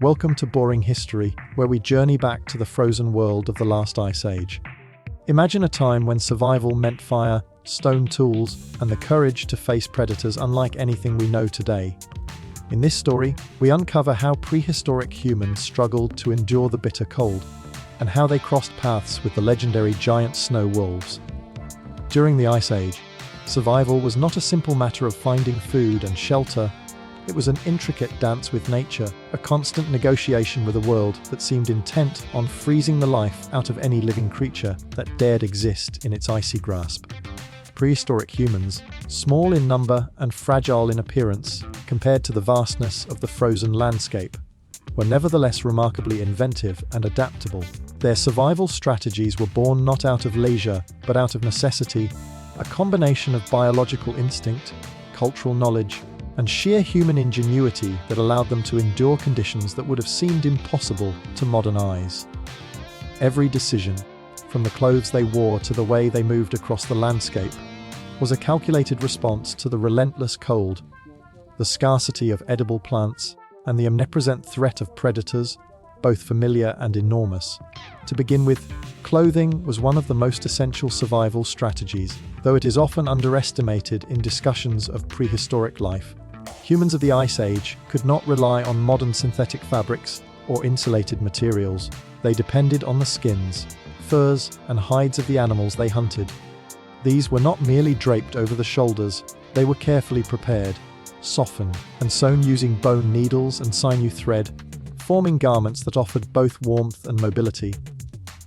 Welcome to Boring History, where we journey back to the frozen world of the last ice age. Imagine a time when survival meant fire, stone tools, and the courage to face predators unlike anything we know today. In this story, we uncover how prehistoric humans struggled to endure the bitter cold, and how they crossed paths with the legendary giant snow wolves. During the Ice Age, survival was not a simple matter of finding food and shelter. It was an intricate dance with nature, a constant negotiation with a world that seemed intent on freezing the life out of any living creature that dared exist in its icy grasp. Prehistoric humans, small in number and fragile in appearance compared to the vastness of the frozen landscape, were nevertheless remarkably inventive and adaptable. Their survival strategies were born not out of leisure, but out of necessity, a combination of biological instinct, cultural knowledge, and sheer human ingenuity that allowed them to endure conditions that would have seemed impossible to modern eyes. Every decision, from the clothes they wore to the way they moved across the landscape, was a calculated response to the relentless cold, the scarcity of edible plants, and the omnipresent threat of predators, both familiar and enormous. To begin with, clothing was one of the most essential survival strategies, though it is often underestimated in discussions of prehistoric life. Humans of the Ice Age could not rely on modern synthetic fabrics or insulated materials. They depended on the skins, furs, and hides of the animals they hunted. These were not merely draped over the shoulders, they were carefully prepared, softened, and sewn using bone needles and sinew thread, forming garments that offered both warmth and mobility.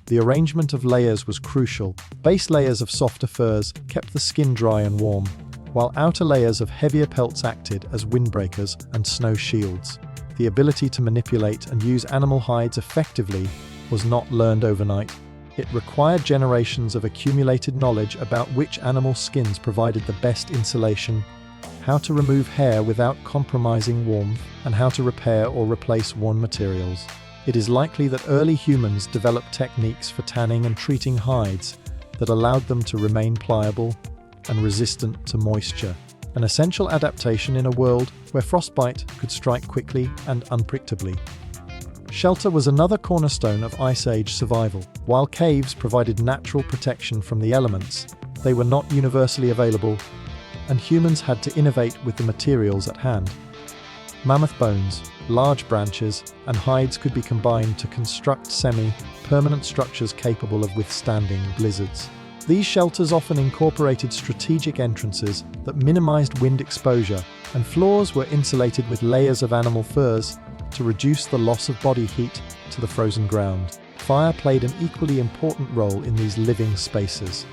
The arrangement of layers was crucial. Base layers of softer furs kept the skin dry and warm, while outer layers of heavier pelts acted as windbreakers and snow shields. The ability to manipulate and use animal hides effectively was not learned overnight. It required generations of accumulated knowledge about which animal skins provided the best insulation, how to remove hair without compromising warmth, and how to repair or replace worn materials. It is likely that early humans developed techniques for tanning and treating hides that allowed them to remain pliable and resistant to moisture, an essential adaptation in a world where frostbite could strike quickly and unpredictably. Shelter was another cornerstone of Ice Age survival. While caves provided natural protection from the elements, they were not universally available, and humans had to innovate with the materials at hand. Mammoth bones, large branches, and hides could be combined to construct semi-permanent structures capable of withstanding blizzards. These shelters often incorporated strategic entrances that minimized wind exposure, and floors were insulated with layers of animal furs to reduce the loss of body heat to the frozen ground. Fire played an equally important role in these living spaces.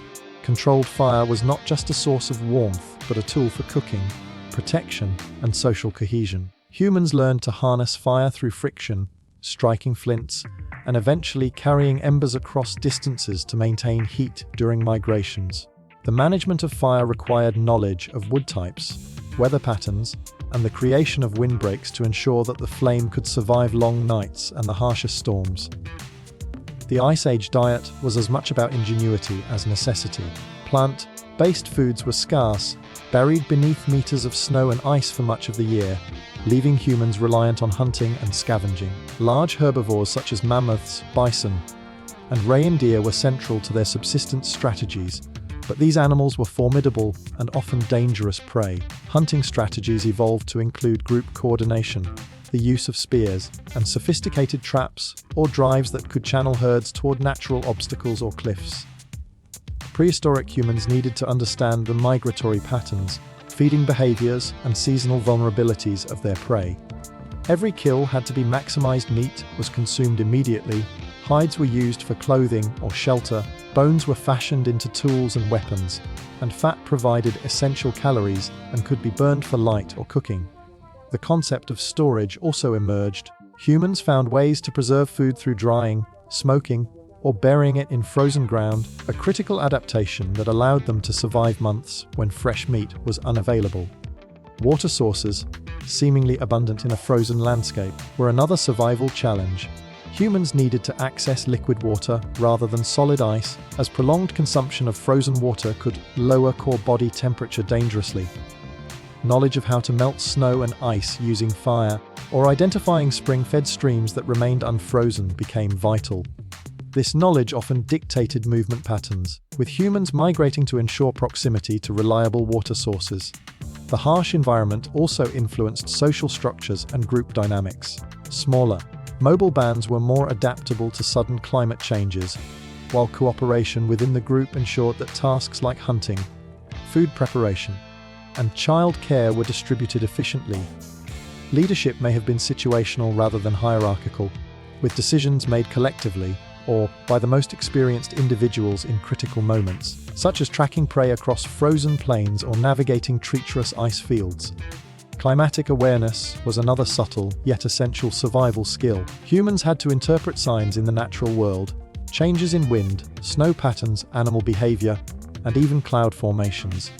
Controlled fire was not just a source of warmth, but a tool for cooking, protection, and social cohesion. Humans learned to harness fire through friction, striking flints, and eventually carrying embers across distances to maintain heat during migrations. The management of fire required knowledge of wood types, weather patterns, and the creation of windbreaks to ensure that the flame could survive long nights and the harshest storms. The Ice Age diet was as much about ingenuity as necessity. Plant-based foods were scarce, buried beneath meters of snow and ice for much of the year, leaving humans reliant on hunting and scavenging. Large herbivores such as mammoths, bison, and reindeer were central to their subsistence strategies, but these animals were formidable and often dangerous prey. Hunting strategies evolved to include group coordination, the use of spears, and sophisticated traps or drives that could channel herds toward natural obstacles or cliffs. Prehistoric humans needed to understand the migratory patterns, feeding behaviors, and seasonal vulnerabilities of their prey. Every kill had to be maximized. Meat was consumed immediately, hides were used for clothing or shelter, bones were fashioned into tools and weapons, and fat provided essential calories and could be burned for light or cooking. The concept of storage also emerged. Humans found ways to preserve food through drying, smoking, or burying it in frozen ground, a critical adaptation that allowed them to survive months when fresh meat was unavailable. Water sources, seemingly abundant in a frozen landscape, were another survival challenge. Humans needed to access liquid water rather than solid ice, as prolonged consumption of frozen water could lower core body temperature dangerously. knowledge of how to melt snow and ice using fire, or identifying spring-fed streams that remained unfrozen became vital. This knowledge often dictated movement patterns, with humans migrating to ensure proximity to reliable water sources. The harsh environment also influenced social structures and group dynamics. Smaller, mobile bands were more adaptable to sudden climate changes, while cooperation within the group ensured that tasks like hunting, food preparation, and child care were distributed efficiently. Leadership may have been situational rather than hierarchical, with decisions made collectively or by the most experienced individuals in critical moments, such as tracking prey across frozen plains or navigating treacherous ice fields. Climatic awareness was another subtle yet essential survival skill. Humans had to interpret signs in the natural world, changes in wind, snow patterns, animal behavior, and even cloud formations,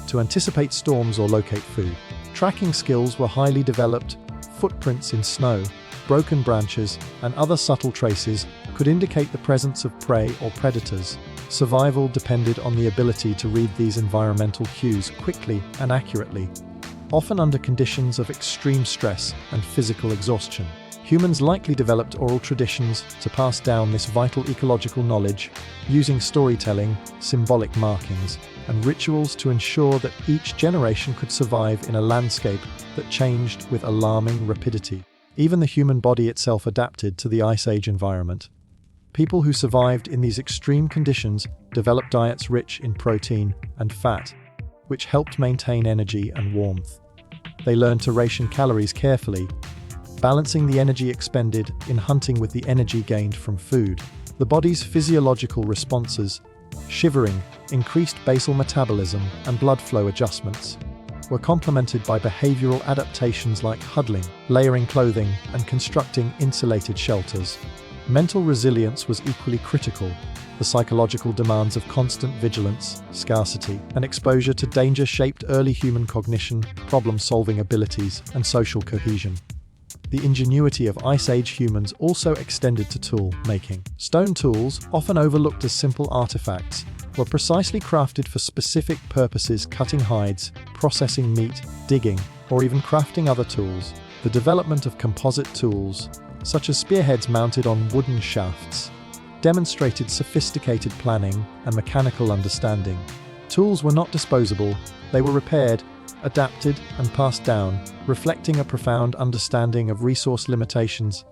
to anticipate storms or locate food. Tracking skills were highly developed. Footprints in snow, broken branches, and other subtle traces could indicate the presence of prey or predators. Survival depended on the ability to read these environmental cues quickly and accurately, often under conditions of extreme stress and physical exhaustion. Humans likely developed oral traditions to pass down this vital ecological knowledge, using storytelling, symbolic markings, and rituals to ensure that each generation could survive in a landscape that changed with alarming rapidity. Even the human body itself adapted to the Ice Age environment. People who survived in these extreme conditions developed diets rich in protein and fat, which helped maintain energy and warmth. They learned to ration calories carefully, balancing the energy expended in hunting with the energy gained from food. The body's physiological responses, shivering, increased basal metabolism, and blood flow adjustments, were complemented by behavioral adaptations like huddling, layering clothing, and constructing insulated shelters. Mental resilience was equally critical. The psychological demands of constant vigilance, scarcity, and exposure to danger shaped early human cognition, problem-solving abilities, and social cohesion. The ingenuity of Ice Age humans also extended to tool making. Stone tools, often overlooked as simple artifacts, were precisely crafted for specific purposes: cutting hides, processing meat, digging, or even crafting other tools. The development of composite tools, such as spearheads mounted on wooden shafts, demonstrated sophisticated planning and mechanical understanding. Tools were not disposable, they were repaired, adapted, and passed down, reflecting a profound understanding of resource limitations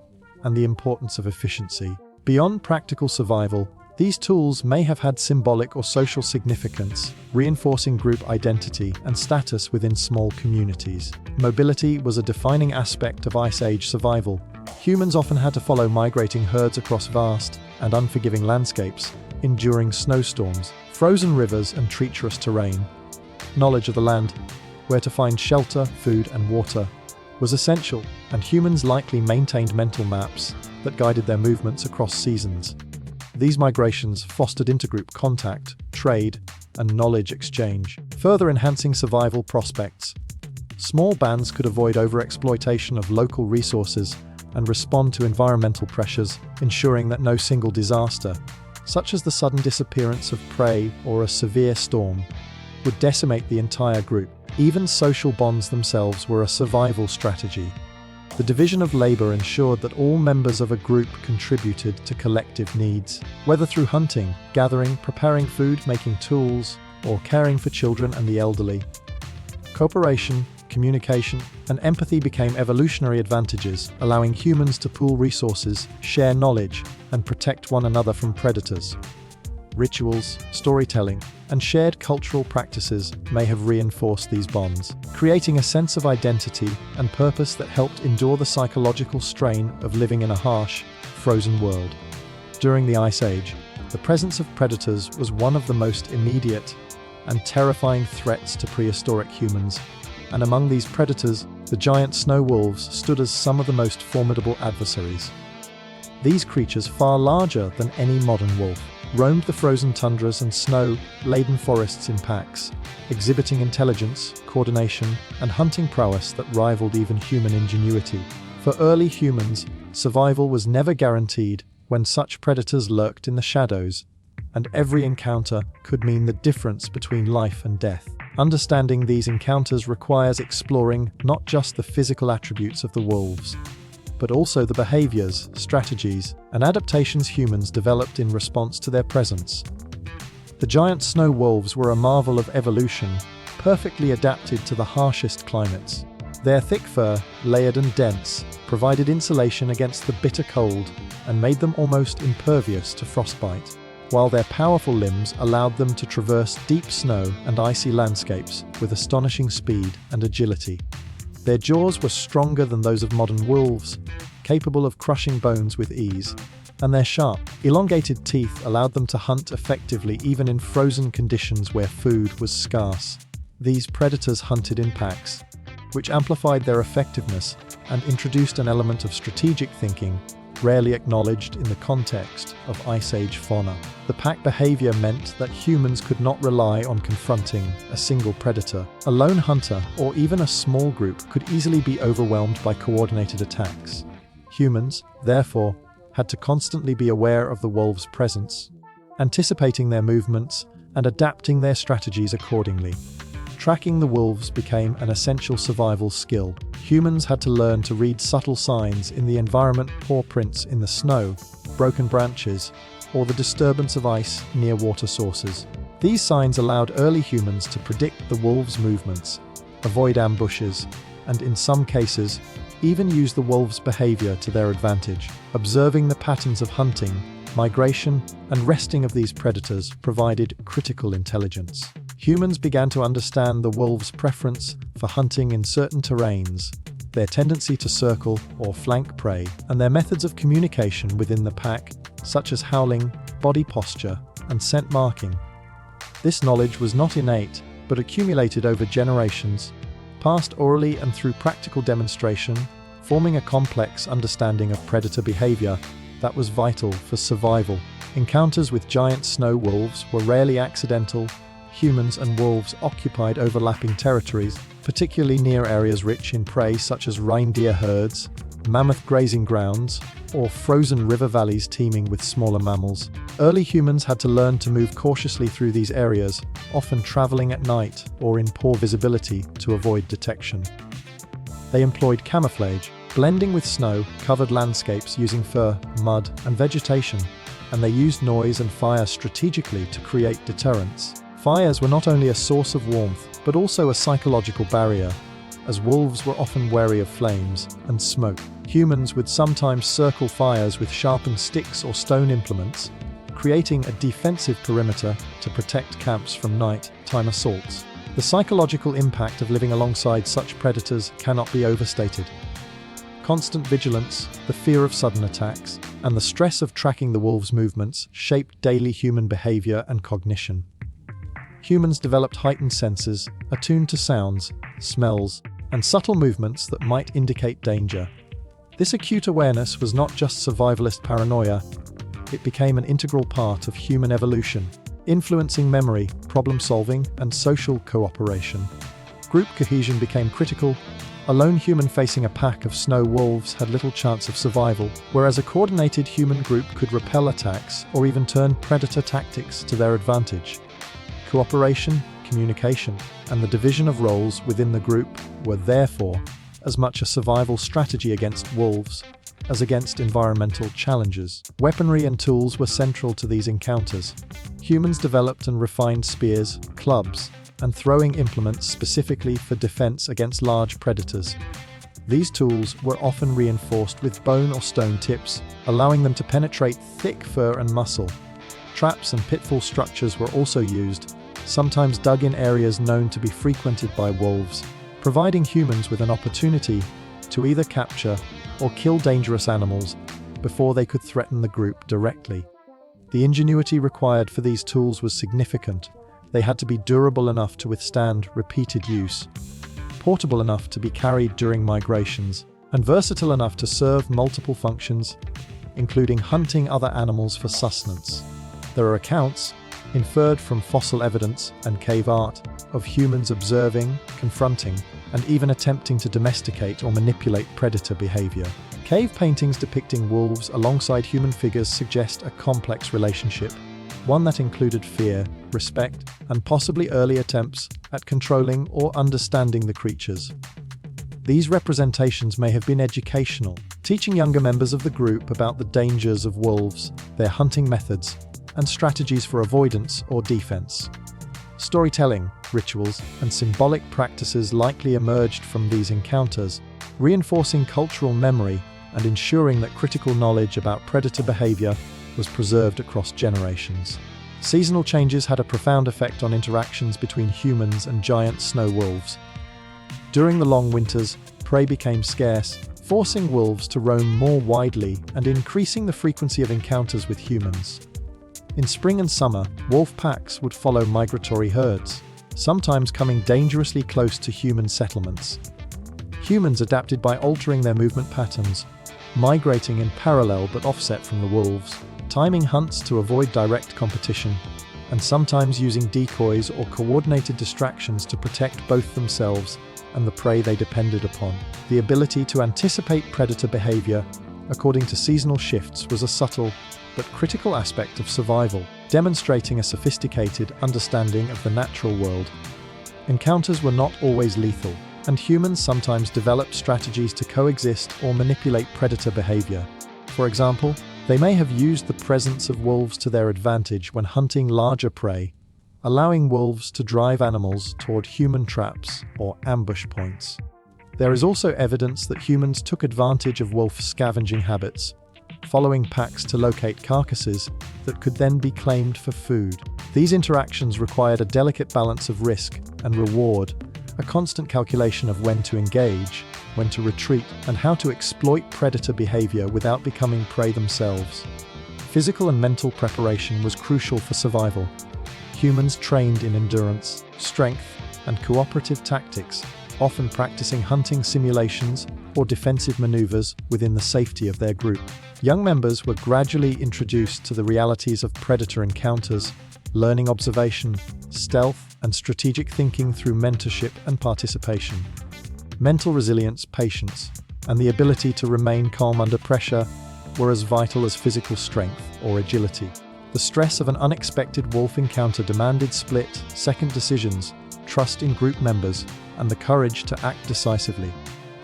and the importance of efficiency. Beyond practical survival, these tools may have had symbolic or social significance, reinforcing group identity and status within small communities. Mobility was a defining aspect of Ice Age survival. Humans often had to follow migrating herds across vast and unforgiving landscapes, enduring snowstorms, frozen rivers, and treacherous terrain. Knowledge of the land, where to find shelter, food, and water, was essential, and humans likely maintained mental maps that guided their movements across seasons. These migrations fostered intergroup contact, trade, and knowledge exchange, further enhancing survival prospects. Small bands could avoid overexploitation of local resources and respond to environmental pressures, ensuring that no single disaster, such as the sudden disappearance of prey or a severe storm, would decimate the entire group. Even social bonds themselves were a survival strategy. The division of labor ensured that all members of a group contributed to collective needs, whether through hunting, gathering, preparing food, making tools, or caring for children and the elderly. Cooperation, communication, and empathy became evolutionary advantages, allowing humans to pool resources, share knowledge, and protect one another from predators. Rituals, storytelling, and shared cultural practices may have reinforced these bonds, creating a sense of identity and purpose that helped endure the psychological strain of living in a harsh, frozen world. During the Ice Age, the presence of predators was one of the most immediate and terrifying threats to prehistoric humans, and among these predators, the giant snow wolves stood as some of the most formidable adversaries. These creatures, far larger than any modern wolf, roamed the frozen tundras and snow-laden forests in packs, exhibiting intelligence, coordination, and hunting prowess that rivaled even human ingenuity. For early humans, survival was never guaranteed when such predators lurked in the shadows, and every encounter could mean the difference between life and death. Understanding these encounters requires exploring not just the physical attributes of the wolves, but also the behaviors, strategies, and adaptations humans developed in response to their presence. The giant snow wolves were a marvel of evolution, perfectly adapted to the harshest climates. Their thick fur, layered and dense, provided insulation against the bitter cold and made them almost impervious to frostbite, while their powerful limbs allowed them to traverse deep snow and icy landscapes with astonishing speed and agility. Their jaws were stronger than those of modern wolves, capable of crushing bones with ease, and their sharp, elongated teeth allowed them to hunt effectively even in frozen conditions where food was scarce. These predators hunted in packs, which amplified their effectiveness and introduced an element of strategic thinking rarely acknowledged in the context of Ice Age fauna. The pack behavior meant that humans could not rely on confronting a single predator. A lone hunter, or even a small group, could easily be overwhelmed by coordinated attacks. Humans, therefore, had to constantly be aware of the wolves' presence, anticipating their movements and adapting their strategies accordingly. Tracking the wolves became an essential survival skill. Humans had to learn to read subtle signs in the environment: paw prints in the snow, broken branches, or the disturbance of ice near water sources. These signs allowed early humans to predict the wolves' movements, avoid ambushes, and in some cases, even use the wolves' behavior to their advantage. Observing the patterns of hunting, migration, and resting of these predators provided critical intelligence. Humans began to understand the wolves' preference for hunting in certain terrains, their tendency to circle or flank prey, and their methods of communication within the pack, such as howling, body posture, and scent marking. This knowledge was not innate, but accumulated over generations, passed orally and through practical demonstration, forming a complex understanding of predator behavior that was vital for survival. Encounters with giant snow wolves were rarely accidental. Humans and wolves occupied overlapping territories, particularly near areas rich in prey such as reindeer herds, mammoth grazing grounds, or frozen river valleys teeming with smaller mammals. Early humans had to learn to move cautiously through these areas, often traveling at night or in poor visibility to avoid detection. They employed camouflage, blending with snow-covered landscapes using fur, mud, and vegetation, and they used noise and fire strategically to create deterrence. Fires were not only a source of warmth, but also a psychological barrier, as wolves were often wary of flames and smoke. Humans would sometimes circle fires with sharpened sticks or stone implements, creating a defensive perimeter to protect camps from night-time assaults. The psychological impact of living alongside such predators cannot be overstated. Constant vigilance, the fear of sudden attacks, and the stress of tracking the wolves' movements shaped daily human behavior and cognition. Humans developed heightened senses, attuned to sounds, smells, and subtle movements that might indicate danger. This acute awareness was not just survivalist paranoia, it became an integral part of human evolution, influencing memory, problem-solving, and social cooperation. Group cohesion became critical. A lone human facing a pack of snow wolves had little chance of survival, whereas a coordinated human group could repel attacks or even turn predator tactics to their advantage. Cooperation, communication, and the division of roles within the group were therefore as much a survival strategy against wolves as against environmental challenges. Weaponry and tools were central to these encounters. Humans developed and refined spears, clubs, and throwing implements specifically for defense against large predators. These tools were often reinforced with bone or stone tips, allowing them to penetrate thick fur and muscle. Traps and pitfall structures were also used, sometimes dug in areas known to be frequented by wolves, providing humans with an opportunity to either capture or kill dangerous animals before they could threaten the group directly. The ingenuity required for these tools was significant. They had to be durable enough to withstand repeated use, portable enough to be carried during migrations, and versatile enough to serve multiple functions, including hunting other animals for sustenance. There are accounts, inferred from fossil evidence and cave art, of humans observing, confronting, and even attempting to domesticate or manipulate predator behavior. Cave paintings depicting wolves alongside human figures suggest a complex relationship, one that included fear, respect, and possibly early attempts at controlling or understanding the creatures. These representations may have been educational, teaching younger members of the group about the dangers of wolves, their hunting methods, and strategies for avoidance or defense. Storytelling, rituals, and symbolic practices likely emerged from these encounters, reinforcing cultural memory and ensuring that critical knowledge about predator behavior was preserved across generations. Seasonal changes had a profound effect on interactions between humans and giant snow wolves. During the long winters, prey became scarce, forcing wolves to roam more widely and increasing the frequency of encounters with humans. In spring and summer, wolf packs would follow migratory herds, sometimes coming dangerously close to human settlements. Humans adapted by altering their movement patterns, migrating in parallel but offset from the wolves, timing hunts to avoid direct competition, and sometimes using decoys or coordinated distractions to protect both themselves and the prey they depended upon. The ability to anticipate predator behavior, according to seasonal shifts, was a subtle but critical aspect of survival, demonstrating a sophisticated understanding of the natural world. Encounters were not always lethal, and humans sometimes developed strategies to coexist or manipulate predator behavior. For example, they may have used the presence of wolves to their advantage when hunting larger prey, allowing wolves to drive animals toward human traps or ambush points. There is also evidence that humans took advantage of wolf scavenging habits, following packs to locate carcasses that could then be claimed for food. These interactions required a delicate balance of risk and reward, a constant calculation of when to engage, when to retreat, and how to exploit predator behavior without becoming prey themselves. Physical and mental preparation was crucial for survival. Humans trained in endurance, strength, and cooperative tactics, often practicing hunting simulations or defensive maneuvers within the safety of their group. Young members were gradually introduced to the realities of predator encounters, learning observation, stealth, and strategic thinking through mentorship and participation. Mental resilience, patience, and the ability to remain calm under pressure were as vital as physical strength or agility. The stress of an unexpected wolf encounter demanded split-second decisions, trust in group members, and the courage to act decisively.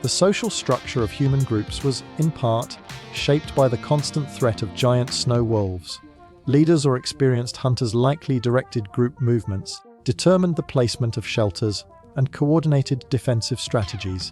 The social structure of human groups was, in part, shaped by the constant threat of giant snow wolves. Leaders or experienced hunters likely directed group movements, determined the placement of shelters, and coordinated defensive strategies.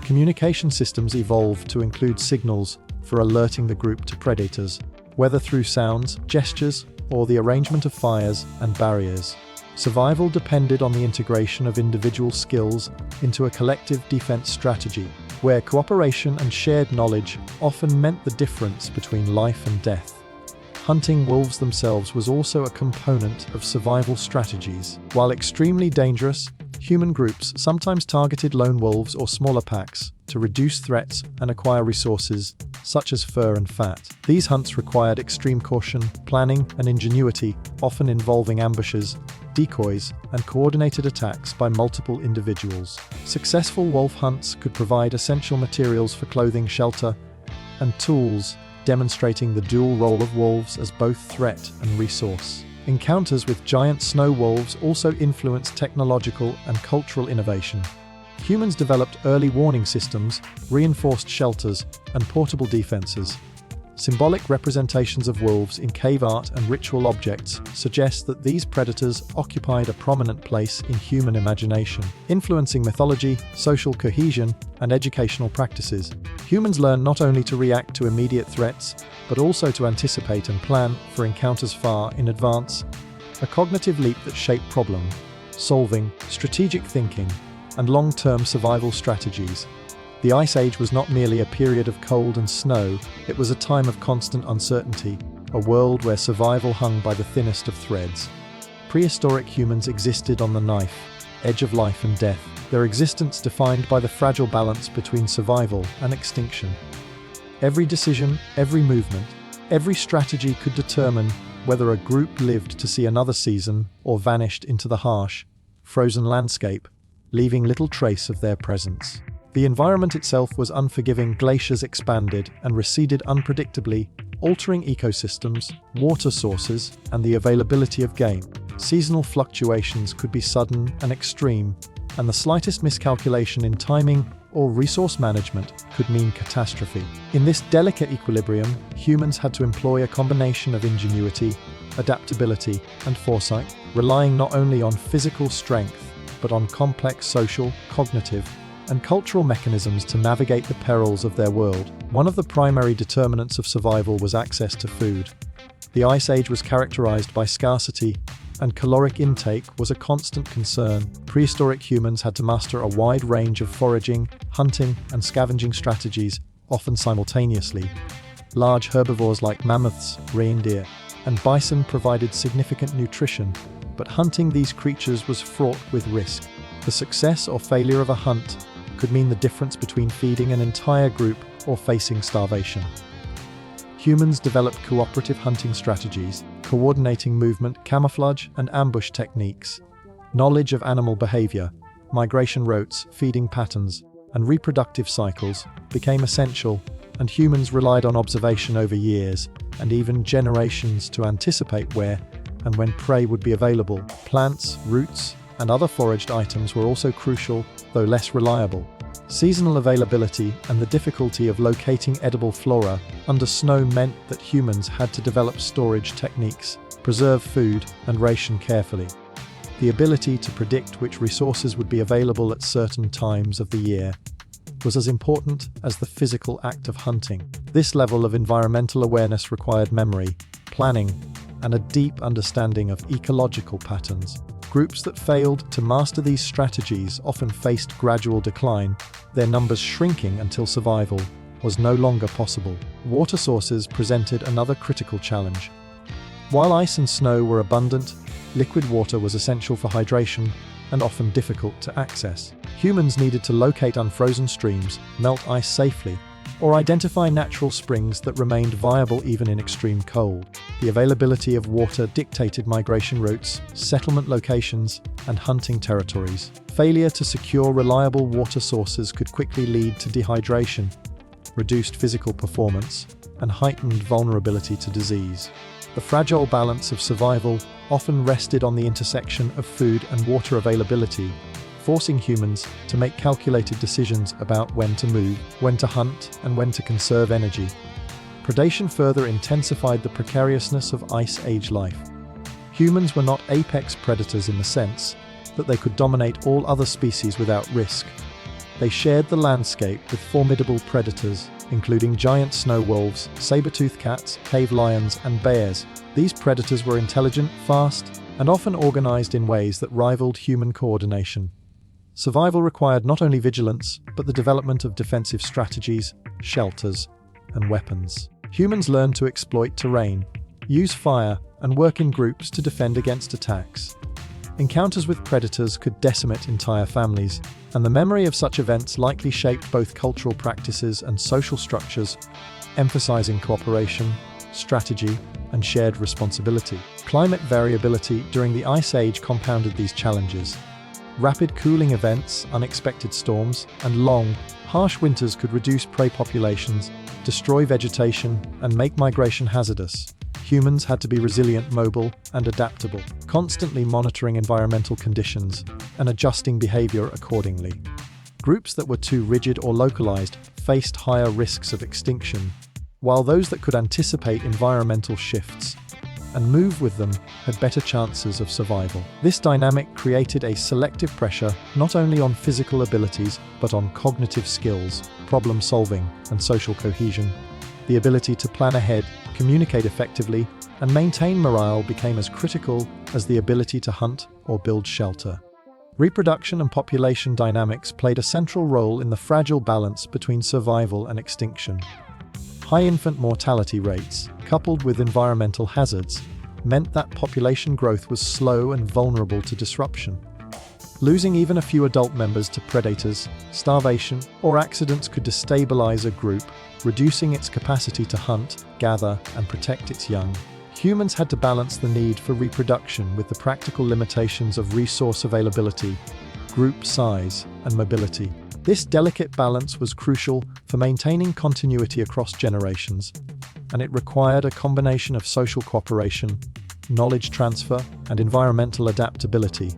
Communication systems evolved to include signals for alerting the group to predators, whether through sounds, gestures, or the arrangement of fires and barriers. Survival depended on the integration of individual skills into a collective defense strategy, where cooperation and shared knowledge often meant the difference between life and death. Hunting wolves themselves was also a component of survival strategies. While extremely dangerous, human groups sometimes targeted lone wolves or smaller packs to reduce threats and acquire resources, such as fur and fat. These hunts required extreme caution, planning, and ingenuity, often involving ambushes, decoys, and coordinated attacks by multiple individuals. Successful wolf hunts could provide essential materials for clothing, shelter, and tools, demonstrating the dual role of wolves as both threat and resource. Encounters with giant snow wolves also influenced technological and cultural innovation. Humans developed early warning systems, reinforced shelters, and portable defenses. Symbolic representations of wolves in cave art and ritual objects suggest that these predators occupied a prominent place in human imagination, influencing mythology, social cohesion, and educational practices. Humans learned not only to react to immediate threats, but also to anticipate and plan for encounters far in advance, a cognitive leap that shaped problem-solving, strategic thinking, and long-term survival strategies. The Ice Age was not merely a period of cold and snow, it was a time of constant uncertainty, a world where survival hung by the thinnest of threads. Prehistoric humans existed on the knife, edge of life and death, their existence defined by the fragile balance between survival and extinction. Every decision, every movement, every strategy could determine whether a group lived to see another season or vanished into the harsh, frozen landscape, leaving little trace of their presence. The environment itself was unforgiving. Glaciers expanded and receded unpredictably, altering ecosystems, water sources, and the availability of game. Seasonal fluctuations could be sudden and extreme, and the slightest miscalculation in timing or resource management could mean catastrophe. In this delicate equilibrium, humans had to employ a combination of ingenuity, adaptability, and foresight, relying not only on physical strength, but on complex social, cognitive, and cultural mechanisms to navigate the perils of their world. One of the primary determinants of survival was access to food. The Ice Age was characterized by scarcity, and caloric intake was a constant concern. Prehistoric humans had to master a wide range of foraging, hunting, and scavenging strategies, often simultaneously. Large herbivores like mammoths, reindeer, and bison provided significant nutrition, but hunting these creatures was fraught with risk. The success or failure of a hunt could mean the difference between feeding an entire group or facing starvation. Humans developed cooperative hunting strategies, coordinating movement, camouflage, and ambush techniques. Knowledge of animal behavior, migration routes, feeding patterns, and reproductive cycles became essential, and humans relied on observation over years and even generations to anticipate where and when prey would be available. Plants, roots, and other foraged items were also crucial, though less reliable. Seasonal availability and the difficulty of locating edible flora under snow meant that humans had to develop storage techniques, preserve food, and ration carefully. The ability to predict which resources would be available at certain times of the year was as important as the physical act of hunting. This level of environmental awareness required memory, planning, and a deep understanding of ecological patterns. Groups that failed to master these strategies often faced gradual decline, their numbers shrinking until survival was no longer possible. Water sources presented another critical challenge. While ice and snow were abundant, liquid water was essential for hydration and often difficult to access. Humans needed to locate unfrozen streams, melt ice safely, or identify natural springs that remained viable even in extreme cold. The availability of water dictated migration routes, settlement locations, and hunting territories. Failure to secure reliable water sources could quickly lead to dehydration, reduced physical performance, and heightened vulnerability to disease. The fragile balance of survival often rested on the intersection of food and water availability, forcing humans to make calculated decisions about when to move, when to hunt, and when to conserve energy. Predation further intensified the precariousness of Ice Age life. Humans were not apex predators in the sense that they could dominate all other species without risk. They shared the landscape with formidable predators, including giant snow wolves, saber-toothed cats, cave lions, and bears. These predators were intelligent, fast, and often organized in ways that rivaled human coordination. Survival required not only vigilance, but the development of defensive strategies, shelters, and weapons. Humans learned to exploit terrain, use fire, and work in groups to defend against attacks. Encounters with predators could decimate entire families, and the memory of such events likely shaped both cultural practices and social structures, emphasizing cooperation, strategy, and shared responsibility. Climate variability during the Ice Age compounded these challenges. Rapid cooling events, unexpected storms, and long, harsh winters could reduce prey populations, destroy vegetation, and make migration hazardous. Humans had to be resilient, mobile, and adaptable, constantly monitoring environmental conditions and adjusting behavior accordingly. Groups that were too rigid or localized faced higher risks of extinction, while those that could anticipate environmental shifts and move with them had better chances of survival. This dynamic created a selective pressure not only on physical abilities, but on cognitive skills, problem solving, and social cohesion. The ability to plan ahead, communicate effectively, and maintain morale became as critical as the ability to hunt or build shelter. Reproduction and population dynamics played a central role in the fragile balance between survival and extinction. High infant mortality rates, coupled with environmental hazards, meant that population growth was slow and vulnerable to disruption. Losing even a few adult members to predators, starvation, or accidents could destabilize a group, reducing its capacity to hunt, gather, and protect its young. Humans had to balance the need for reproduction with the practical limitations of resource availability, group size, and mobility. This delicate balance was crucial for maintaining continuity across generations, and it required a combination of social cooperation, knowledge transfer, and environmental adaptability.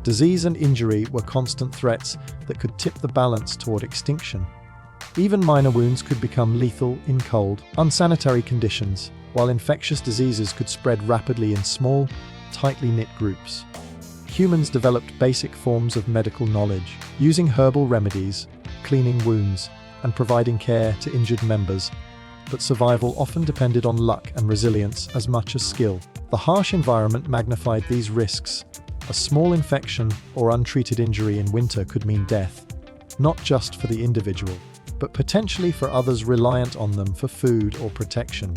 Disease and injury were constant threats that could tip the balance toward extinction. Even minor wounds could become lethal in cold, unsanitary conditions, while infectious diseases could spread rapidly in small, tightly knit groups. Humans developed basic forms of medical knowledge, using herbal remedies, cleaning wounds, and providing care to injured members, but survival often depended on luck and resilience as much as skill. The harsh environment magnified these risks. A small infection or untreated injury in winter could mean death, not just for the individual, but potentially for others reliant on them for food or protection.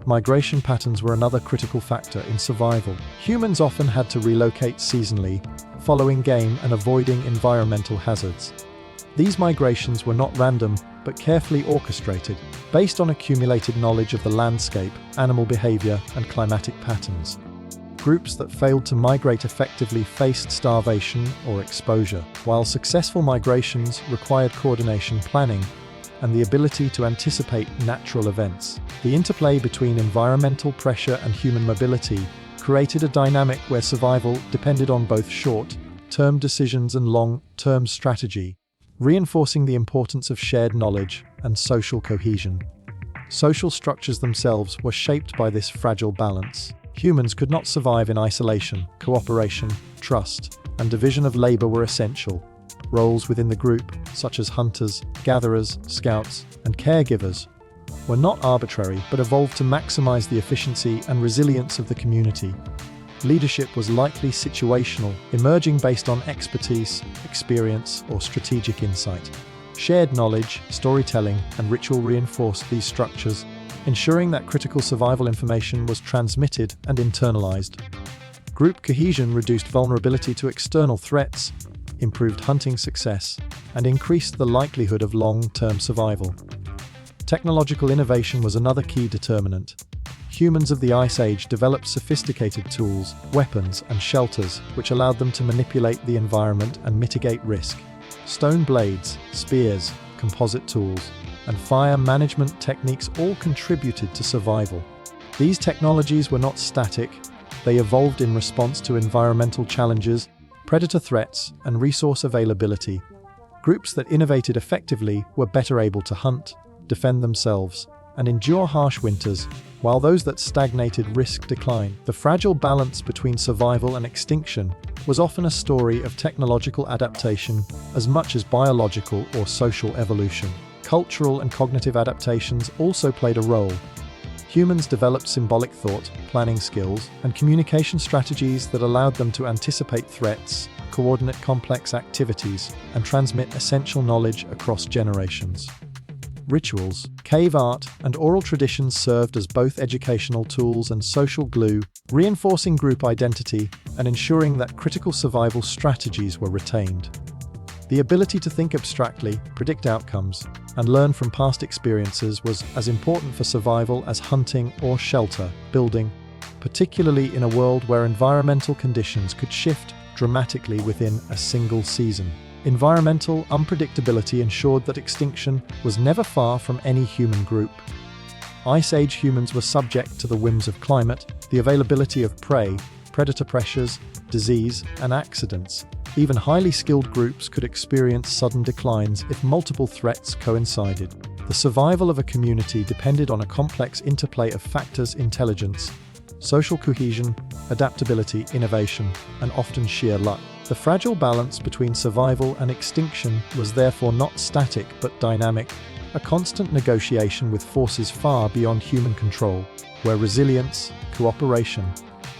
Migration patterns were another critical factor in survival. Humans often had to relocate seasonally, following game and avoiding environmental hazards. These migrations were not random, but carefully orchestrated, based on accumulated knowledge of the landscape, animal behavior, and climatic patterns. Groups that failed to migrate effectively faced starvation or exposure, while successful migrations required coordination planning and the ability to anticipate natural events. The interplay between environmental pressure and human mobility created a dynamic where survival depended on both short-term decisions and long-term strategy, reinforcing the importance of shared knowledge and social cohesion. Social structures themselves were shaped by this fragile balance. Humans could not survive in isolation. Cooperation, trust, and division of labor were essential. Roles within the group, such as hunters, gatherers, scouts, and caregivers, were not arbitrary but evolved to maximize the efficiency and resilience of the community. Leadership was likely situational, emerging based on expertise, experience, or strategic insight. Shared knowledge, storytelling, and ritual reinforced these structures, ensuring that critical survival information was transmitted and internalized. Group cohesion reduced vulnerability to external threats, improved hunting success, and increased the likelihood of long-term survival. Technological innovation was another key determinant. Humans of the Ice Age developed sophisticated tools, weapons, and shelters which allowed them to manipulate the environment and mitigate risk. Stone blades, spears, composite tools, and fire management techniques all contributed to survival. These technologies were not static. They evolved in response to environmental challenges, predator threats, and resource availability. Groups that innovated effectively were better able to hunt, defend themselves, and endure harsh winters, while those that stagnated risked decline. The fragile balance between survival and extinction was often a story of technological adaptation as much as biological or social evolution. Cultural and cognitive adaptations also played a role. Humans developed symbolic thought, planning skills, and communication strategies that allowed them to anticipate threats, coordinate complex activities, and transmit essential knowledge across generations. Rituals, cave art, and oral traditions served as both educational tools and social glue, reinforcing group identity and ensuring that critical survival strategies were retained. The ability to think abstractly, predict outcomes, and learn from past experiences was as important for survival as hunting or shelter building, particularly in a world where environmental conditions could shift dramatically within a single season. Environmental unpredictability ensured that extinction was never far from any human group. Ice Age humans were subject to the whims of climate, the availability of prey, predator pressures, disease, and accidents. Even highly skilled groups could experience sudden declines if multiple threats coincided. The survival of a community depended on a complex interplay of factors: intelligence, social cohesion, adaptability, innovation, and often sheer luck. The fragile balance between survival and extinction was therefore not static but dynamic, a constant negotiation with forces far beyond human control, where resilience, cooperation,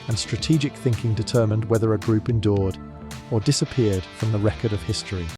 and strategic thinking determined whether a group endured or disappeared from the record of history.